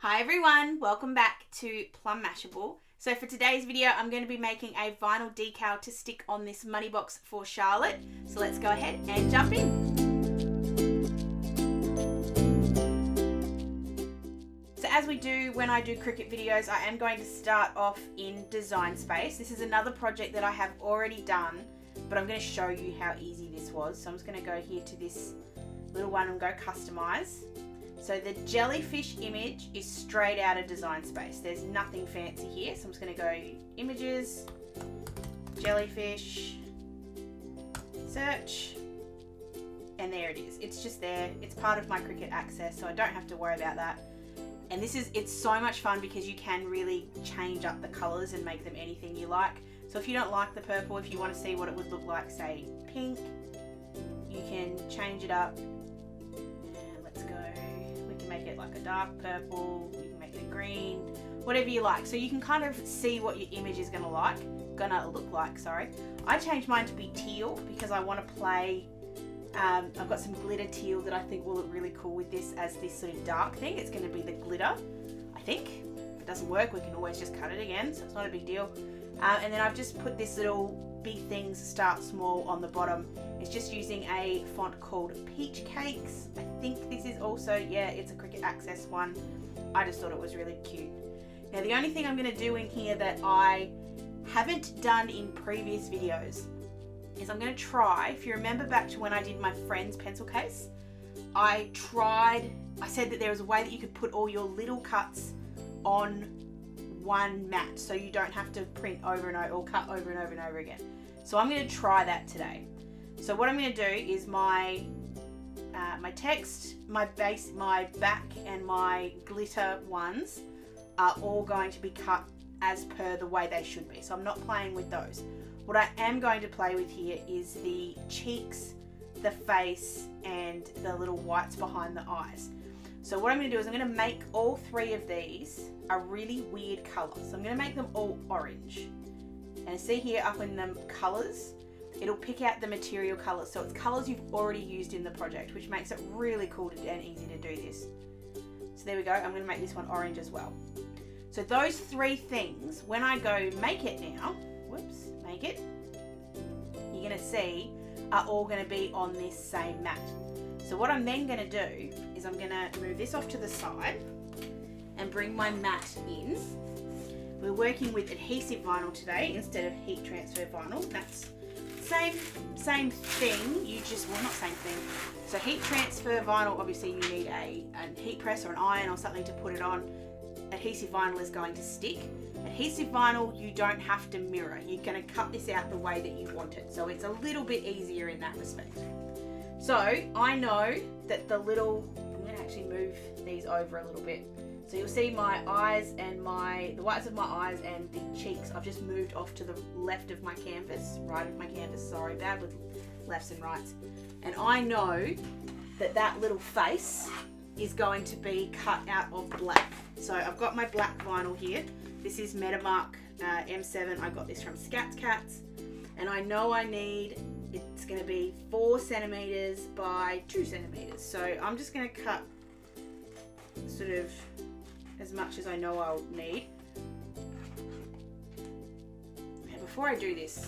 Hi everyone, welcome back to Plum Mashable. So for today's video, I'm going to be making a vinyl decal to stick on this money box for Charlotte. So let's go ahead and jump in. So as we do when I do Cricut videos, I am going to start off in Design Space. This is another project that I have already done, but I'm going to show you how easy this was. So I'm just going to go here to this little one and go Customize. So the jellyfish image is straight out of Design Space. There's nothing fancy here. So I'm just going to go Images, Jellyfish, Search, and there it is. It's just there. It's part of my Cricut Access, so I don't have to worry about that. And it's so much fun because you can really change up the colors and make them anything you like. So if you don't like the purple, if you want to see what it would look like, say pink, you can change it up. Make it like a dark purple, you can make it a green, whatever you like. So you can kind of see what your image is gonna look like. I changed mine to be teal because I want to play. I've got some glitter teal that I think will look really cool with this as this sort of dark thing. It's going to be the glitter, I think. If it doesn't work, we can always just cut it again, so it's not a big deal. And then I've just put this little Big Things Start Small on the bottom. It's just using a font called Peach Cakes. I think this is also, yeah, it's a Cricut Access one. I just thought it was really cute. Now the only thing I'm going to do in here that I haven't done in previous videos is I'm going to try, if you remember back to when I did my friend's pencil case, I said that there was a way that you could put all your little cuts on one mat so you don't have to print over and over or cut over and over and over again. So I'm going to try that today. So what I'm going to do is my text, my base, my back and my glitter ones are all going to be cut as per the way they should be. So I'm not playing with those. What I am going to play with here is the cheeks, the face and the little whites behind the eyes. So what I'm going to do is I'm going to make all three of these a really weird colour. So I'm going to make them all orange. And see here up in the colours, it'll pick out the material colours. So it's colours you've already used in the project, which makes it really cool and easy to do this. So there we go. I'm going to make this one orange as well. So those three things, when I go make it now, make it, you're going to see are all going to be on this same mat. So what I'm then going to do is I'm going to move this off to the side and bring my mat in. We're working with adhesive vinyl today instead of heat transfer vinyl. That's same thing, not same thing. So heat transfer vinyl, obviously you need a heat press or an iron or something to put it on. Adhesive vinyl is going to stick. Adhesive vinyl, you don't have to mirror. You're going to cut this out the way that you want it. So it's a little bit easier in that respect. So I know that I'm going to actually move these over a little bit. So you'll see my eyes and the whites of my eyes and the cheeks, I've just moved off to the left of my canvas, right of my canvas, sorry, bad with lefts and rights. And I know that that little face is going to be cut out of black. So I've got my black vinyl here. This is Metamark M7. I got this from Scats Cats. And I know it's going to be 4 centimeters by 2 centimeters. So I'm just going to cut sort of as much as I know I'll need. Now before I do this,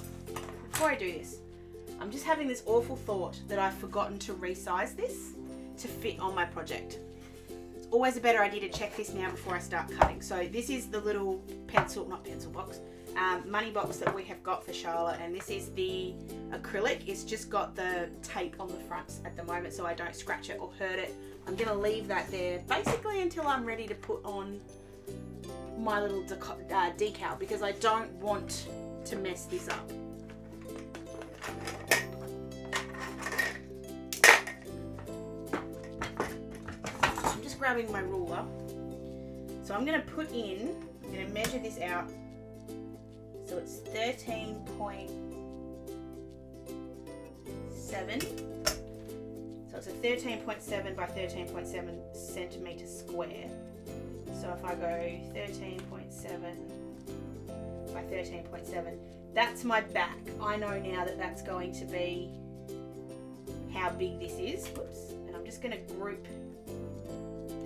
I'm just having this awful thought that I've forgotten to resize this to fit on my project. It's always a better idea to check this now before I start cutting. So this is the little money box that we have got for Charlotte, and this is the acrylic. It's just got the tape on the front at the moment so I don't scratch it or hurt it. I'm going to leave that there basically until I'm ready to put on my little decal because I don't want to mess this up. I'm just grabbing my ruler. So I'm going to measure this out. So it's 13.7. So it's a 13.7 by 13.7 centimeters square. So if I go 13.7 by 13.7, that's my back. I know now that that's going to be how big this is. Whoops. And I'm just going to group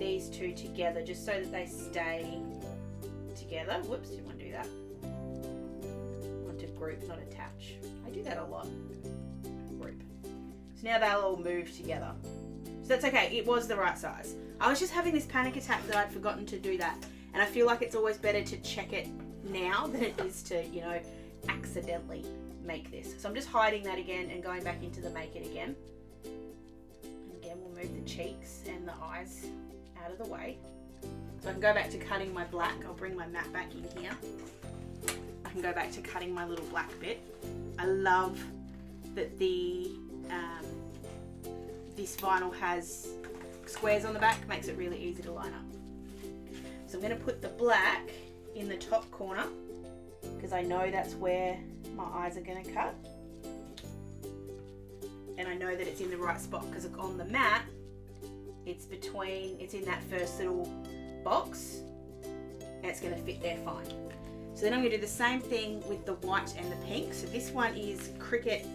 these two together just so that they stay together. Whoops, didn't want to do that. I want to group, not attach. I do that a lot. Group. So now they'll all move together. So that's okay, it was the right size. I was just having this panic attack that I'd forgotten to do that. And I feel like it's always better to check it now than it is to, you know, accidentally make this. So I'm just hiding that again and going back into the make it again. And again, we'll move the cheeks and the eyes out of the way. So I can go back to cutting my black. I'll bring my mat back in here. I can go back to cutting my little black bit. I love that this vinyl has squares on the back, makes it really easy to line up. So I'm going to put the black in the top corner because I know that's where my eyes are going to cut. And I know that it's in the right spot because on the mat, it's in that first little box and it's going to fit there fine. So then I'm going to do the same thing with the white and the pink. So this one is Cricut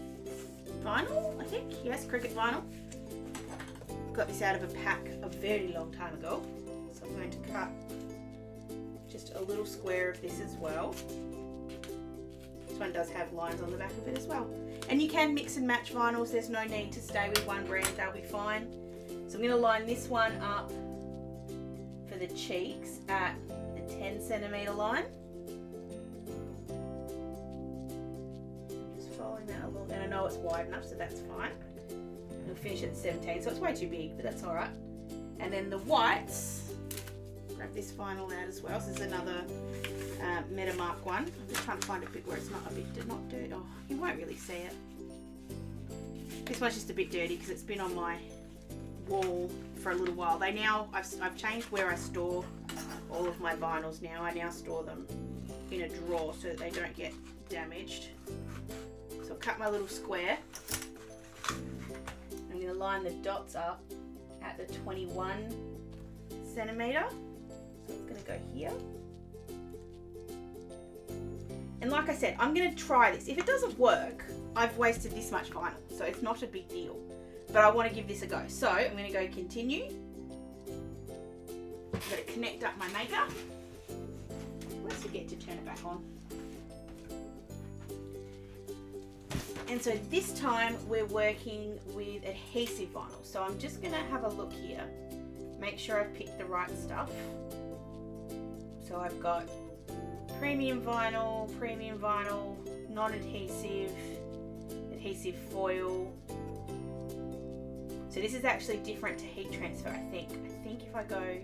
Vinyl, I think. Yes, Cricut Vinyl. Got this out of a pack a very long time ago. So I'm going to cut just a little square of this as well. This one does have lines on the back of it as well. And you can mix and match vinyls. There's no need to stay with one brand. They'll be fine. So I'm going to line this one up for the cheeks at the 10 centimeter line. Just following that along. And I know it's wide enough, so that's fine. We'll finish at 17, so it's way too big, but that's all right. And then the whites, grab this vinyl out as well. So this is another Metamark one. I'm just trying to find a bit where it's not a bit not dirty. Oh, you won't really see it. This one's just a bit dirty because it's been on my wall for a little while. I've changed where I store all of my vinyls now. I now store them in a drawer so that they don't get damaged. So I'll cut my little square. I'm going to line the dots up at the 21 centimeter. So it's going to go here. And like I said, I'm going to try this. If it doesn't work, I've wasted this much vinyl, so it's not a big deal. But I want to give this a go. So I'm going to go continue. I'm going to connect up my maker. Let's forget to turn it back on. And so this time we're working with adhesive vinyl. So I'm just going to have a look here, make sure I've picked the right stuff. So I've got premium vinyl, non-adhesive, adhesive foil. So this is actually different to heat transfer, I think. I think if I go,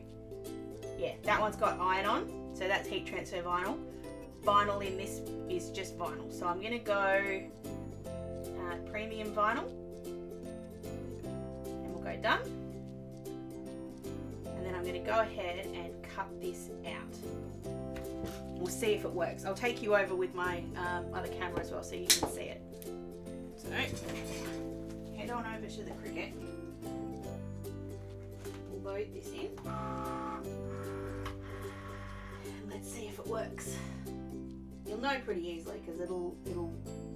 yeah, that one's got iron on, so that's heat transfer vinyl. Vinyl in this is just vinyl. So I'm going to go premium vinyl and we'll go done. And then I'm going to go ahead and cut this out. We'll see if it works. I'll take you over with my other camera as well so you can see it. So head on over to the Cricut. We'll load this in. And let's see if it works. You'll know pretty easily because it'll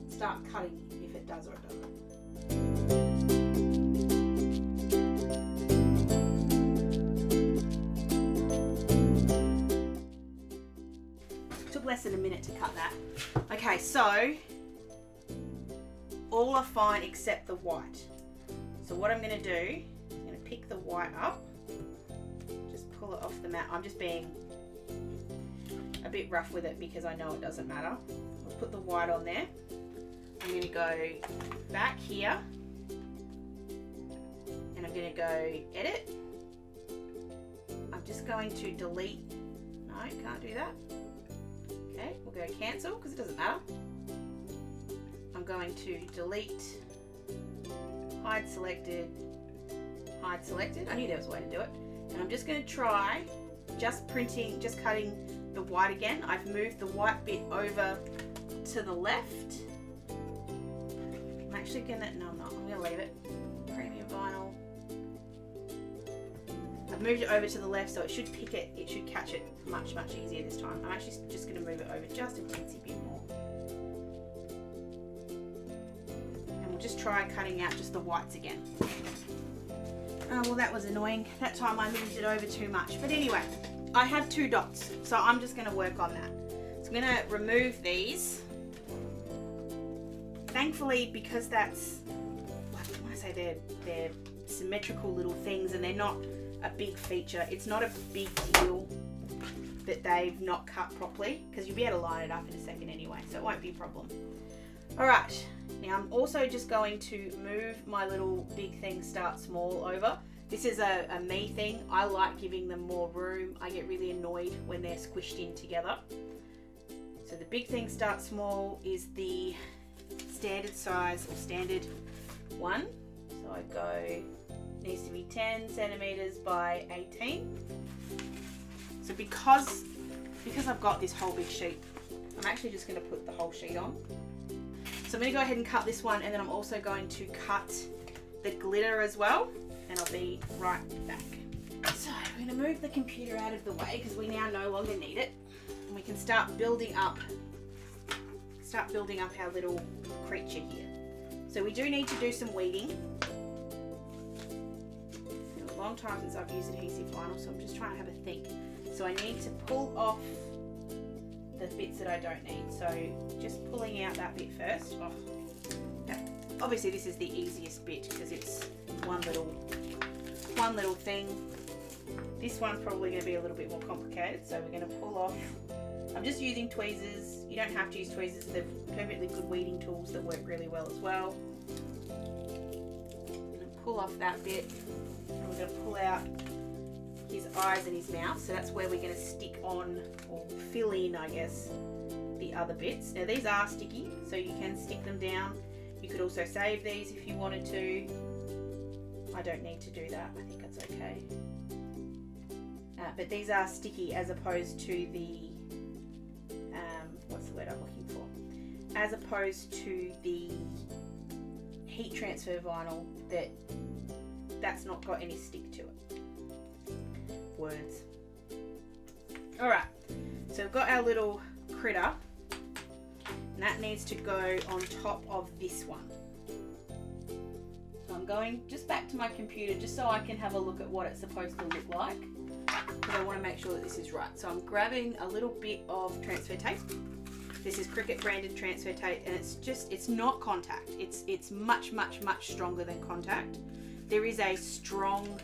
start cutting if it does or it doesn't. Took less than a minute to cut that. Okay, so all are fine except the white. So what I'm going to do, I'm going to pick the white up, just pull it off the mat. I'm just being a bit rough with it because I know it doesn't matter. I'll put the white on there. I'm going to go back here and I'm going to go edit. I'm just going to delete. No, can't do that. Okay, we'll go cancel because it doesn't matter. I'm going to delete, hide selected. I knew there was a way to do it. And I'm just going to try just cutting the white again. I've moved the white bit over to the left. I'm actually gonna, no I'm not, I'm gonna leave it. Premium vinyl. I've moved it over to the left so it should pick it, it should catch it much easier this time. I'm actually just gonna move it over just a teensy bit more. And we'll just try cutting out just the whites again. Oh, well, that was annoying. That time I moved it over too much. But anyway, I have 2 dots, so I'm just going to work on that. So I'm going to remove these. Thankfully, because that's, when I say they're symmetrical little things and they're not a big feature, it's not a big deal that they've not cut properly, because you'll be able to line it up in a second anyway, so it won't be a problem. Alright, now I'm also just going to move my little big thing start small over. This is a me thing. I like giving them more room. I get really annoyed when they're squished in together. So the big thing start small is the standard size or standard one. So I go, needs to be 10 centimeters by 18. So because I've got this whole big sheet, I'm actually just going to put the whole sheet on. So I'm going to go ahead and cut this one, and then I'm also going to cut the glitter as well, and I'll be right back. So we're going to move the computer out of the way because we now no longer need it, and we can start building up our little creature here. So we do need to do some weeding. It's been a long time since I've used adhesive vinyl, so I'm just trying to have a think. So I need to pull off the bits that I don't need. So just pulling out that bit first. Oh, yeah. Obviously this is the easiest bit because it's one little thing. This one's probably going to be a little bit more complicated, so we're going to pull off. I'm just using tweezers. You don't have to use tweezers. They're perfectly good weeding tools that work really well as well. I'm going to pull off that bit, and we're going to pull out his eyes and his mouth. So that's where we're going to stick on, or fill in, I guess, the other bits. Now these are sticky, so you can stick them down. You could also save these if you wanted to. I don't need to do that. I think that's okay. But these are sticky as opposed to the, what's the word I'm looking for? As opposed to the heat transfer vinyl that's not got any stick to it. Words. Alright, so we've got our little critter, and that needs to go on top of this one. So I'm going just back to my computer just so I can have a look at what it's supposed to look like, because I want to make sure that this is right. So I'm grabbing a little bit of transfer tape. This is Cricut branded transfer tape, and it's not contact. It's much stronger than contact. There is a strong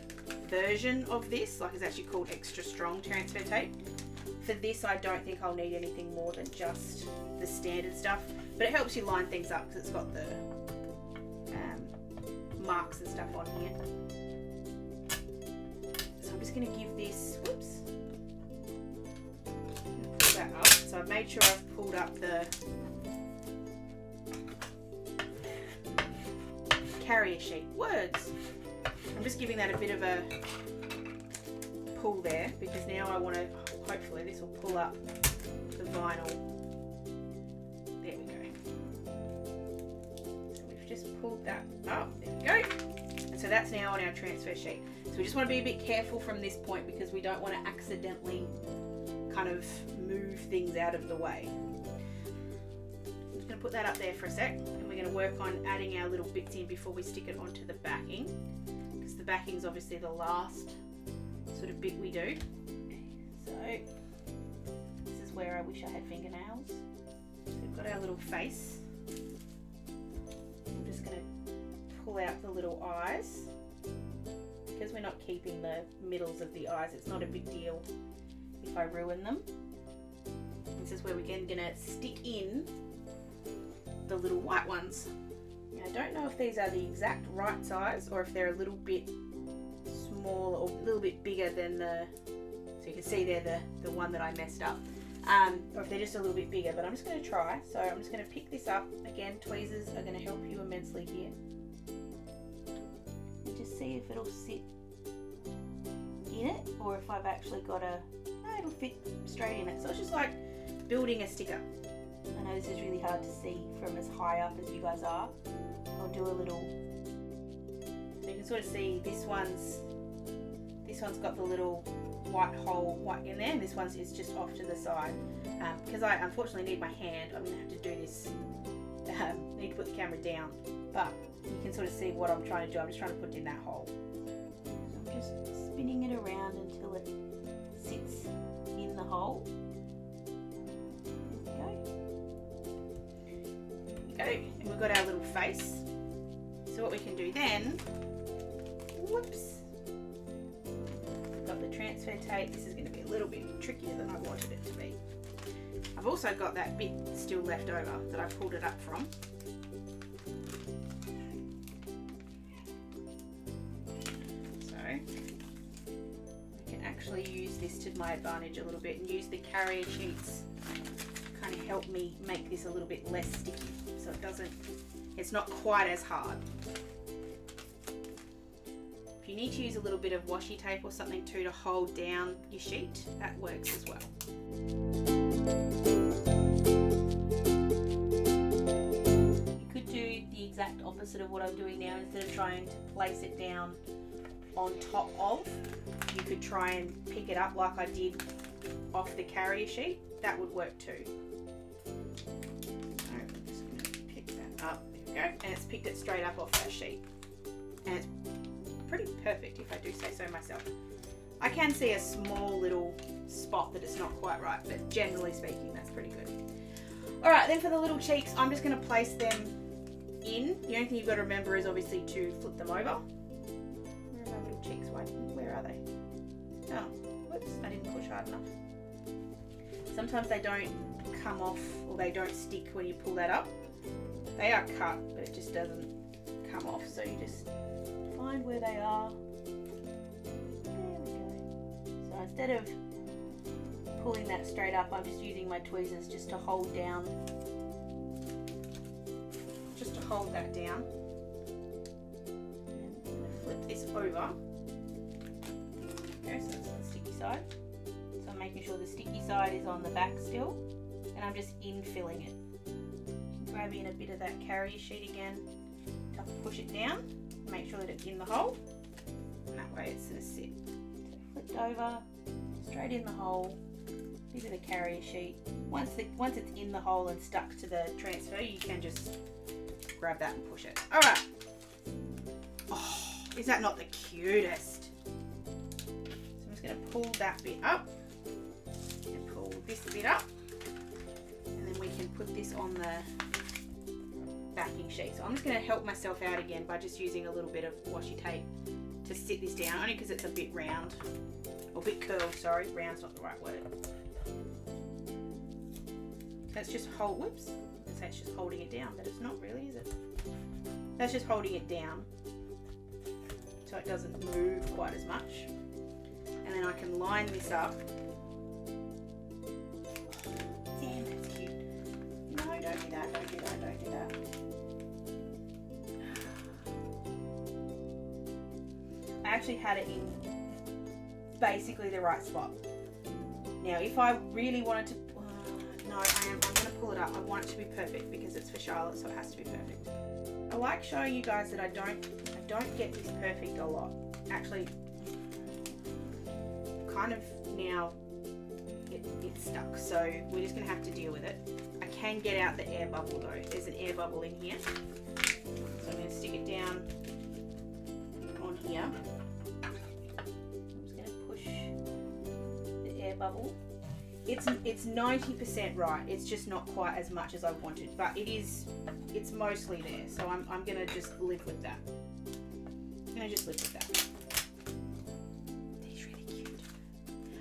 version of this, like it's actually called extra strong transfer tape. For this, I don't think I'll need anything more than just the standard stuff, but it helps you line things up because it's got the marks and stuff on here. So I'm just going to give this, whoops, pull that up. So I've made sure I've pulled up the carrier sheet. Words. I'm just giving that a bit of a pull there because now I want to, hopefully this will pull up the vinyl. There we go. So we've just pulled that up. There we go. And so that's now on our transfer sheet. So we just want to be a bit careful from this point because we don't want to accidentally kind of move things out of the way. I'm just going to put that up there for a sec, and we're going to work on adding our little bits in before we stick it onto the backing, because the backing is obviously the last sort of bit we do. So this is where I wish I had fingernails. So we've got our little face. I'm just going to pull out the little eyes. Because we're not keeping the middles of the eyes, it's not a big deal if I ruin them. This is where we're again going to stick in the little white ones. Now, I don't know if these are the exact right size or if they're a little bit smaller or a little bit bigger than the, so you can see they're the one that I messed up, or if they're just a little bit bigger, but I'm just going to try. So I'm just going to pick this up. Again, tweezers are going to help you immensely here. And just see if it'll sit in it or if I've actually got it'll fit straight in it. So it's just like building a sticker. I know this is really hard to see from as high up as you guys are. I'll do a little, so you can sort of see this one's got the little white hole in there, and this one's is just off to the side. Because I unfortunately need my hand, I'm going to have to do this, need to put the camera down, but you can sort of see what I'm trying to do. I'm just trying to put it in that hole. just spinning it around until it sits in the hole. There we go. And we've got our little face. So what we can do then, whoops, got the transfer tape. This is going to be a little bit trickier than I wanted it to be. I've also got that bit still left over that I pulled it up from. So we can actually use this to my advantage a little bit and use the carrier sheets to kind of help me make this a little bit less sticky, so it's not quite as hard. If you need to use a little bit of washi tape or something too to hold down your sheet, that works as well. You could do the exact opposite of what I'm doing now. Instead of trying to place it down on top of, you could try and pick it up like I did off the carrier sheet. That would work too. So I'm just going to pick that up. There we go. And it's picked it straight up off that sheet. And it's pretty perfect if I do say so myself. I can see a small little spot that it's not quite right, but generally speaking, that's pretty good. Alright, then for the little cheeks, I'm just going to place them in. The only thing you've got to remember is obviously to flip them over. Where are my little cheeks? Where are they? Oh, whoops, I didn't push hard enough. Sometimes they don't come off or they don't stick when you pull that up. They are cut, but it just doesn't come off, so you just find where they are. There we go. So instead of pulling that straight up, I'm just using my tweezers just to hold that down. And I'm going to flip this over. Okay, so that's on the sticky side. So I'm making sure the sticky side is on the back still, and I'm just infilling it. Grabbing a bit of that carrier sheet again to push it down. Make sure that it's in the hole, and that way it's going to sit. So flipped over, straight in the hole, bit of the carrier sheet. Once it's in the hole and stuck to the transfer, you can just grab that and push it. Alright. Oh, is that not the cutest? So I'm just going to pull that bit up and pull this bit up, and then we can put this on the backing sheet. So I'm just going to help myself out again by just using a little bit of washi tape to sit this down, only because it's a bit round, or a bit curled, sorry, round's not the right word. That's just whoops, that's just holding it down, but it's not really, is it? That's just holding it down so it doesn't move quite as much. And then I can line this up. Damn, that's cute. No, don't do that, don't do that, don't do that. I actually had it in basically the right spot. Now, if I really wanted to, no, I'm going to pull it up. I want it to be perfect because it's for Charlotte, so it has to be perfect. I like showing you guys that I don't get this perfect a lot. Actually, kind of now it's stuck, so we're just going to have to deal with it. I can get out the air bubble though. There's an air bubble in here, so I'm going to stick it down on here. I'm just going to push the air bubble. It's 90% right. It's just not quite as much as I wanted, but it's mostly there. So I'm gonna just live with that. I'm gonna just live with that. It's really cute.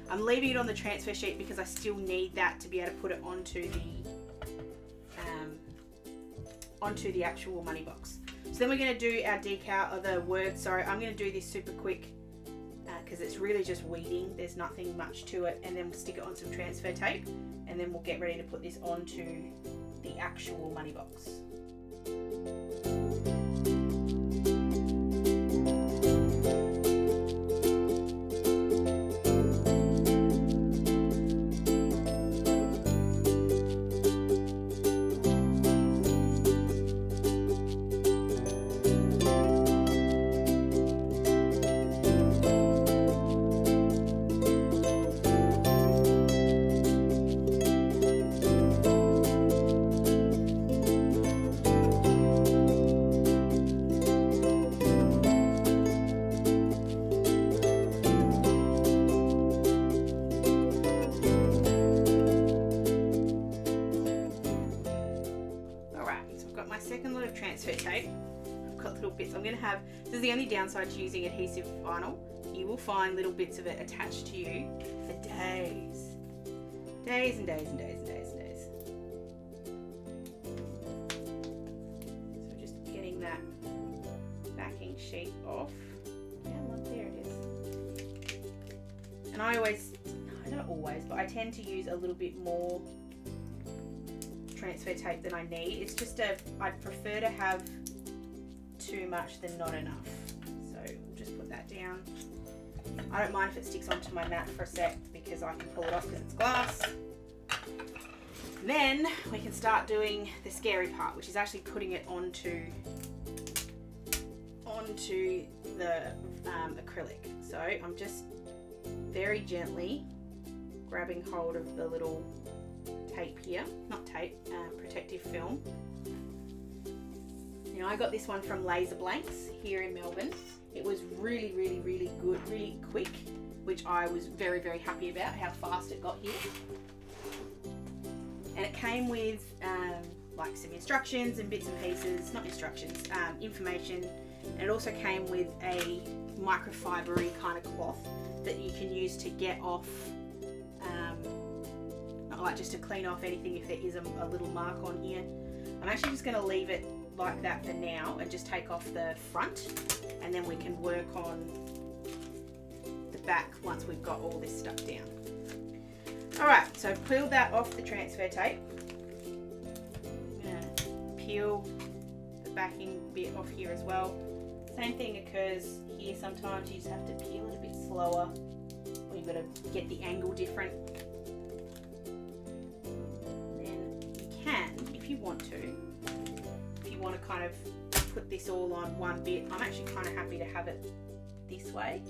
I'm leaving it on the transfer sheet because I still need that to be able to put it onto the actual money box. So then we're gonna do our decal, or the words. Sorry, I'm gonna do this super quick. Because it's really just weeding, there's nothing much to it, and then we'll stick it on some transfer tape, and then we'll get ready to put this onto the actual money box. second lot of transfer tape. I've got little bits. I'm going to have, this is the only downside to using adhesive vinyl. You will find little bits of it attached to you for days. Days and days and days and days and days. So just getting that backing sheet off. Yeah, look, there it is. And I always, not always, but I tend to use a little bit more transfer tape than I need. It's just I'd prefer to have too much than not enough. So we'll just put that down. I don't mind if it sticks onto my mat for a sec because I can pull it off because it's glass. Then we can start doing the scary part, which is actually putting it onto the acrylic. So I'm just very gently grabbing hold of the little tape here, not tape, protective film. Now I got this one from Laser Blanks here in Melbourne. It was really, really, really good, really quick, which I was very, very happy about how fast it got here. And it came with like some instructions and bits and pieces, not instructions, information. And it also came with a microfibery kind of cloth that you can use to get off, not like just to clean off anything if there is a little mark on here. I'm actually just going to leave it like that for now and just take off the front, and then we can work on the back once we've got all this stuff down. Alright, so I've peeled that off the transfer tape. I'm going to peel the backing bit off here as well. Same thing occurs here sometimes, you just have to peel it a bit slower, or you've got to get the angle different. Then you can, if you want to kind of put this all on one bit. I'm actually kind of happy to have it this way.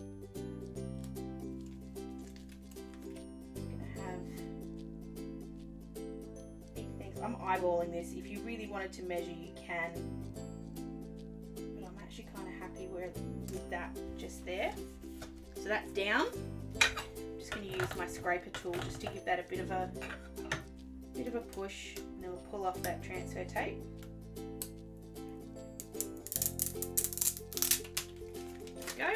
I'm going to have big things. I'm eyeballing this. If you really wanted to measure, you can. But I'm actually kind of happy with that just there. So that's down. I'm just going to use my scraper tool just to give that a bit of a push, and then we'll pull off that transfer tape. Go.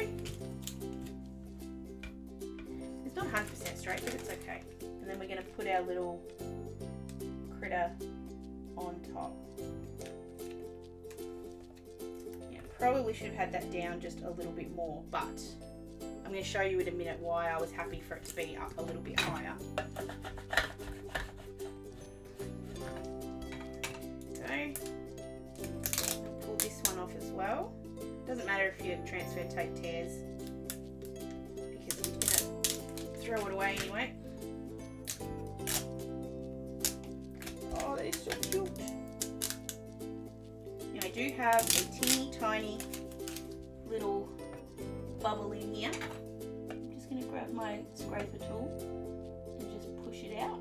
It's not 100% straight, but it's okay. And then we're going to put our little critter on top. Yeah, probably should have had that down just a little bit more, but I'm going to show you in a minute why I was happy for it to be up a little bit higher. Okay. Pull this one off as well. Doesn't matter if your transfer tape tears, because I'm going to throw it away anyway. Oh, that is so cute. Now I do have a teeny tiny little bubble in here. I'm just going to grab my scraper tool and just push it out.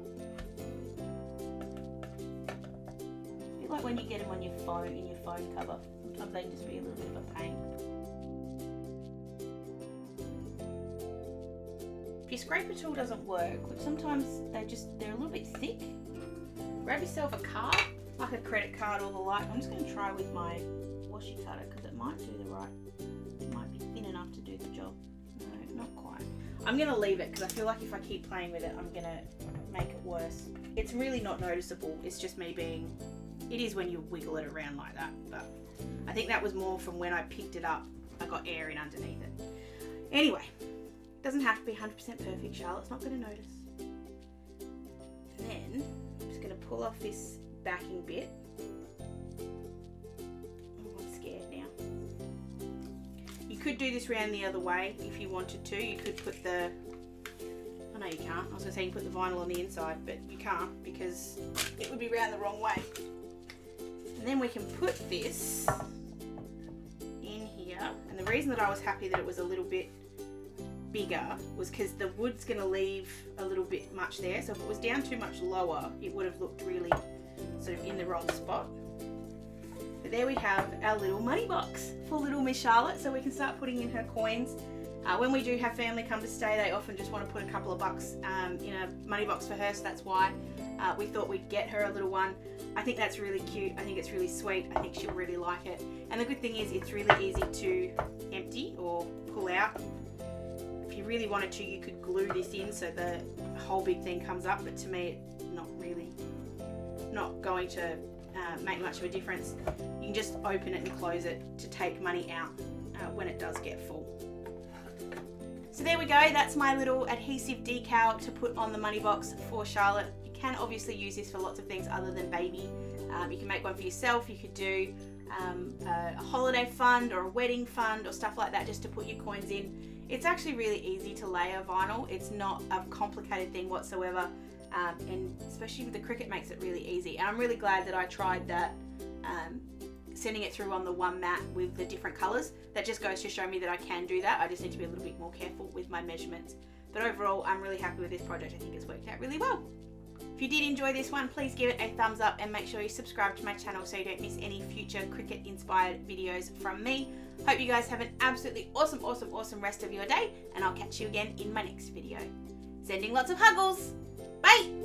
A bit like when you get them on your phone, in your phone cover. Sometimes they can just be a little bit of a pain. If your scraper tool doesn't work, which sometimes they're a little bit thick, grab yourself a card, like a credit card or the like. I'm just going to try with my washi cutter because it might do the right, it might be thin enough to do the job. No, not quite. I'm going to leave it because I feel like if I keep playing with it, I'm going to make it worse. It's really not noticeable. It's just me being, it is when you wiggle it around like that, but I think that was more from when I picked it up. I got air in underneath it. Anyway, it doesn't have to be 100% perfect, Charlotte's not going to notice. And then I'm just going to pull off this backing bit. Oh, I'm scared now. You could do this round the other way if you wanted to. You could put the, oh no you can't. I was going to say you can put the vinyl on the inside, but you can't because it would be round the wrong way. And then we can put this in here, and the reason that I was happy that it was a little bit bigger was because the wood's going to leave a little bit much there, so if it was down too much lower it would have looked really sort of in the wrong spot. But there we have our little money box for little Miss Charlotte, so we can start putting in her coins. When we do have family come to stay, they often just want to put a couple of bucks in a money box for her, so that's why we thought we'd get her a little one. I think that's really cute. I think it's really sweet. I think she'll really like it. And the good thing is it's really easy to empty or pull out. If you really wanted to, you could glue this in so the whole big thing comes up, but to me it's not going to make much of a difference. You can just open it and close it to take money out when it does get full. So there we go, that's my little adhesive decal to put on the money box for Charlotte. You can obviously use this for lots of things other than baby. You can make one for yourself, you could do a holiday fund or a wedding fund or stuff like that just to put your coins in. It's actually really easy to layer vinyl. It's not a complicated thing whatsoever, and especially with the Cricut makes it really easy. And I'm really glad that I tried that, sending it through on the one mat with the different colours. That just goes to show me that I can do that. I just need to be a little bit more careful with my measurements. But overall, I'm really happy with this project. I think it's worked out really well. If you did enjoy this one, please give it a thumbs up and make sure you subscribe to my channel so you don't miss any future Cricut inspired videos from me. Hope you guys have an absolutely awesome rest of your day, and I'll catch you again in my next video. Sending lots of huggles. Bye!